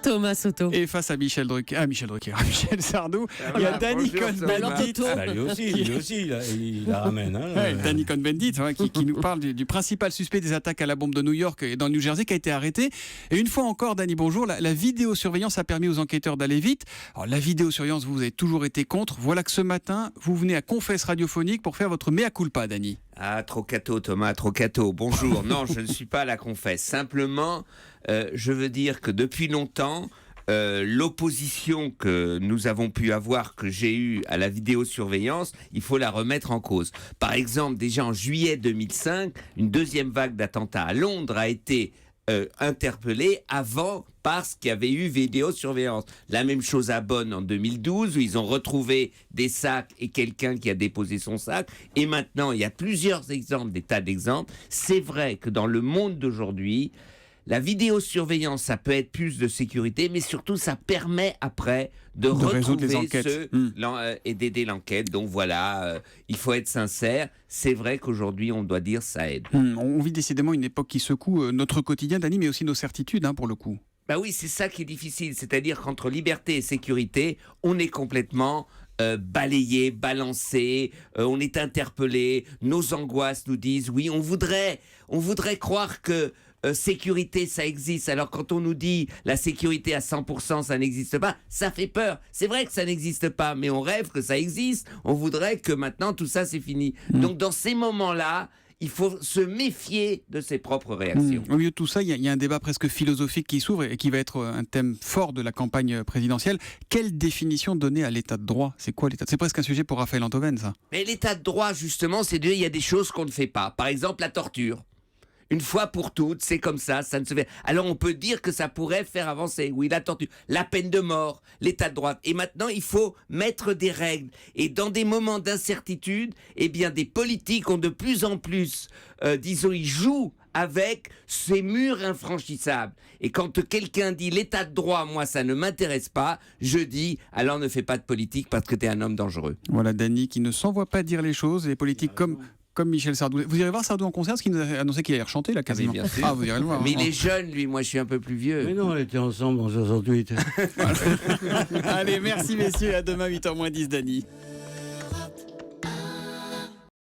Thomas Soto. Et face à Michel Drucker, à Michel Sardou, il y a Danny Cohn-Bendit. Lui aussi, il la ramène. Danny Cohn-Bendit, qui nous parle du principal suspect des attaques à la bombe de New York et dans le New Jersey, qui a été arrêté. Et une fois encore, Danny, bonjour, la vidéosurveillance a permis aux enquêteurs d'aller vite. Alors la vidéosurveillance, vous avez toujours été contre. Voilà que ce matin, vous venez à Confesse radiophonique pour faire votre mea culpa, Danny. Ah, trop cato, Thomas, trop cato. Bonjour. Non, je ne suis pas à la Confesse. Simplement, je veux dire que depuis longtemps, l'opposition que nous avons pu avoir, que j'ai eue à la vidéosurveillance, il faut la remettre en cause. Par exemple, déjà en juillet 2005, une deuxième vague d'attentats à Londres a été interpellés avant parce qu'il y avait eu vidéosurveillance. La même chose à Bonn en 2012 où ils ont retrouvé des sacs et quelqu'un qui a déposé son sac. Et maintenant, il y a plusieurs exemples, des tas d'exemples. C'est vrai que dans le monde d'aujourd'hui, la vidéosurveillance, ça peut être plus de sécurité, mais surtout, ça permet après de retrouver les enquêtes. Et d'aider l'enquête. Donc voilà, il faut être sincère. C'est vrai qu'aujourd'hui, on doit dire ça aide. On vit décidément une époque qui secoue notre quotidien, Danny, mais aussi nos certitudes, pour le coup. Bah oui, c'est ça qui est difficile. C'est-à-dire qu'entre liberté et sécurité, on est complètement balayé, balancé, on est interpellé. Nos angoisses nous disent, oui, on voudrait croire que sécurité, ça existe. Alors quand on nous dit la sécurité à 100%, ça n'existe pas, ça fait peur. C'est vrai que ça n'existe pas, mais on rêve que ça existe. On voudrait que maintenant tout ça c'est fini. Donc dans ces moments-là, il faut se méfier de ses propres réactions. Au milieu de tout ça, il y a un débat presque philosophique qui s'ouvre et qui va être un thème fort de la campagne présidentielle. Quelle définition donner à l'état de droit ? C'est quoi l'état ? C'est presque un sujet pour Raphaël Antoven, ça. Mais l'état de droit, justement, c'est il y a des choses qu'on ne fait pas. Par exemple, la torture. Une fois pour toutes, c'est comme ça ne se fait. Alors on peut dire que ça pourrait faire avancer, oui, la torture, la peine de mort, l'état de droit. Et maintenant, il faut mettre des règles. Et dans des moments d'incertitude, eh bien, des politiques ont de plus en plus, ils jouent avec ces murs infranchissables. Et quand quelqu'un dit l'état de droit, moi, ça ne m'intéresse pas, je dis, alors ne fais pas de politique parce que tu es un homme dangereux. Voilà, Danny qui ne s'envoie pas dire les choses, les politiques comme Michel Sardou. Vous irez voir Sardou en concert, parce qu'il nous a annoncé qu'il allait rechanter là quasiment. Ah, bien sûr. Vous irez le voir. Mais il est jeune, lui, moi je suis un peu plus vieux. Mais non, on était ensemble en 68. Allez, merci messieurs, à demain 8h moins 10, Danny.